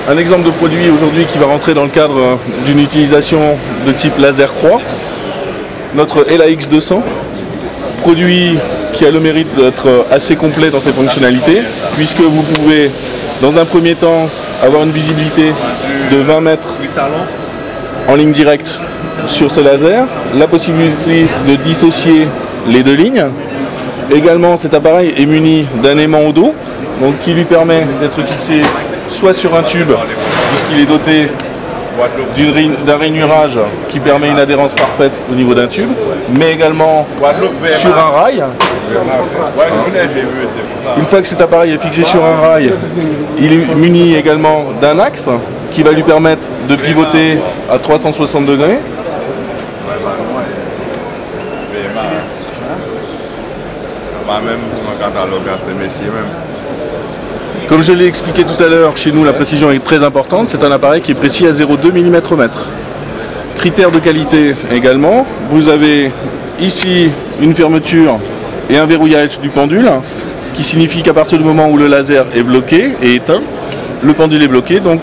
un exemple de produit aujourd'hui qui va rentrer dans le cadre d'une utilisation de type laser croix. Notre LAX200, produit qui a le mérite d'être assez complet dans ses fonctionnalités, puisque vous pouvez, dans un premier temps, avoir une visibilité de 20 mètres en ligne directe sur ce laser, la possibilité de dissocier les deux lignes. Également, cet appareil est muni d'un aimant au dos, donc qui lui permet d'être fixé soit sur un tube, puisqu'il est doté d'un rainurage qui permet une adhérence parfaite au niveau d'un tube, mais également sur un rail. Une fois que cet appareil est fixé sur un rail, il est muni également d'un axe qui va lui permettre de pivoter à 360 degrés. Comme je l'ai expliqué tout à l'heure, chez nous la précision est très importante. C'est un appareil qui est précis à 0,2 mm/mètre. Critères de qualité également. Vous avez ici une fermeture et un verrouillage du pendule, qui signifie qu'à partir du moment où le laser est bloqué et éteint, le pendule est bloqué, donc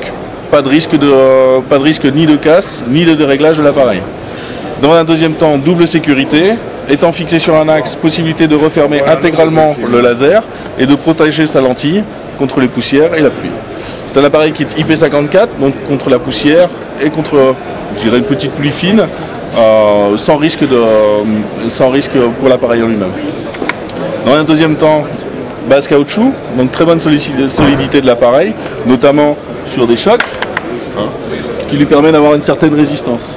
pas de risque ni de casse ni de déréglage de l'appareil. Dans un deuxième temps, double sécurité. Étant fixé sur un axe, possibilité de refermer intégralement le laser et de protéger sa lentille contre les poussières et la pluie. C'est un appareil qui est IP54, donc contre la poussière et contre, je dirais, une petite pluie fine, sans risque pour l'appareil en lui-même. Dans un deuxième temps, base caoutchouc, donc très bonne solidité de l'appareil, notamment sur des chocs, qui lui permet d'avoir une certaine résistance.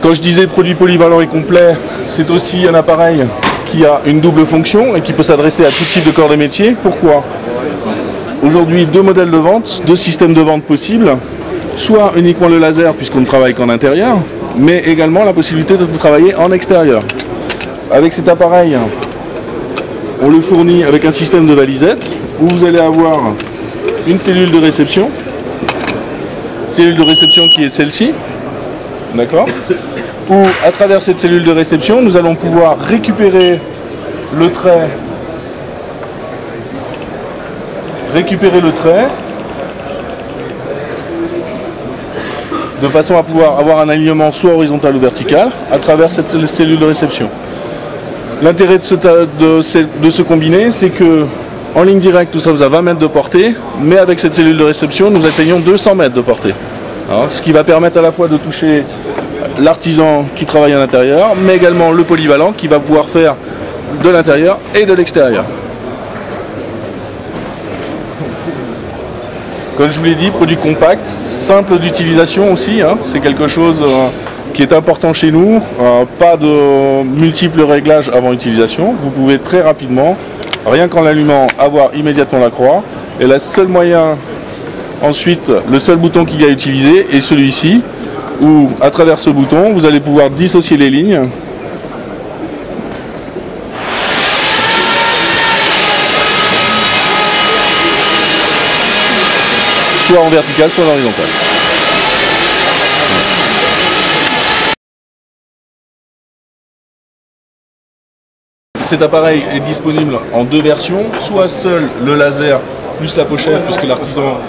Quand je disais produit polyvalent et complet, c'est aussi un appareil qui a une double fonction et qui peut s'adresser à tout type de corps de métier. Pourquoi? Aujourd'hui, deux modèles de vente, deux systèmes de vente possibles, soit uniquement le laser puisqu'on ne travaille qu'en intérieur, mais également la possibilité de travailler en extérieur. Avec cet appareil, on le fournit avec un système de valisette où vous allez avoir une cellule de réception qui est celle-ci. D'accord? Où, à travers cette cellule de réception, nous allons pouvoir récupérer le trait, de façon à pouvoir avoir un alignement soit horizontal ou vertical à travers cette cellule de réception. L'intérêt de ce combiné, c'est que en ligne directe, nous sommes à 20 mètres de portée, mais avec cette cellule de réception, nous atteignons 200 mètres de portée. Alors, ce qui va permettre à la fois de toucher l'artisan qui travaille à l'intérieur, mais également le polyvalent qui va pouvoir faire de l'intérieur et de l'extérieur. Comme je vous l'ai dit, produit compact, simple d'utilisation aussi, c'est quelque chose qui est important chez nous, pas de multiples réglages avant utilisation, vous pouvez très rapidement, rien qu'en l'allumant, avoir immédiatement la croix, et le seul moyen, ensuite, le seul bouton qu'il y a à utiliser est celui-ci, où à travers ce bouton, vous allez pouvoir dissocier les lignes. Soit en vertical, soit en horizontal. Cet appareil est disponible en deux versions, soit seul le laser plus la pochette, puisque l'artisan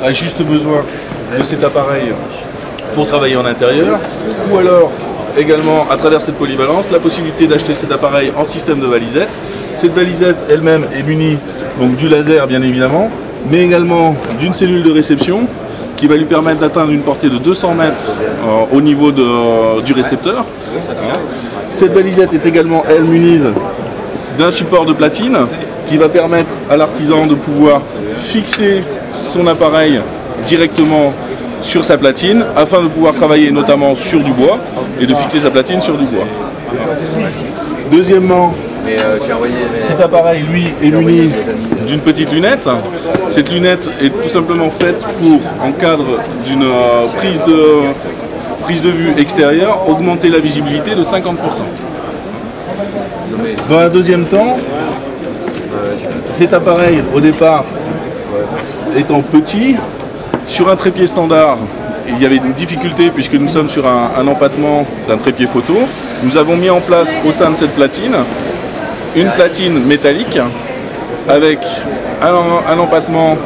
a juste besoin de cet appareil pour travailler en intérieur, ou alors également à travers cette polyvalence, la possibilité d'acheter cet appareil en système de valisette. Cette valisette elle-même est munie donc du laser bien évidemment, mais également d'une cellule de réception qui va lui permettre d'atteindre une portée de 200 mètres au niveau du récepteur. Cette valisette est également elle munie d'un support de platine qui va permettre à l'artisan de pouvoir fixer son appareil directement sur sa platine afin de pouvoir travailler notamment sur du bois et de fixer sa platine sur du bois. Deuxièmement, cet appareil lui est muni d'une petite lunette. Cette lunette est tout simplement faite pour, en cadre d'une prise de vue extérieure, augmenter la visibilité de 50%. Dans un deuxième temps, cet appareil au départ étant petit, sur un trépied standard, il y avait une difficulté puisque nous sommes sur un empattement d'un trépied photo. Nous avons mis en place au sein de cette platine une platine métallique avec un empattement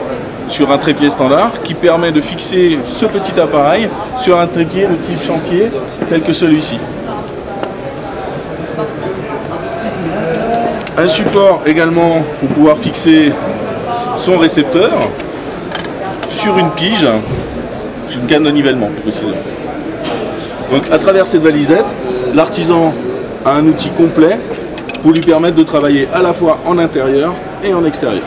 sur un trépied standard qui permet de fixer ce petit appareil sur un trépied de type chantier tel que celui-ci. Un support également pour pouvoir fixer son récepteur sur une pige, sur une canne de nivellement plus précisément. Donc à travers cette valisette, l'artisan a un outil complet pour lui permettre de travailler à la fois en intérieur et en extérieur.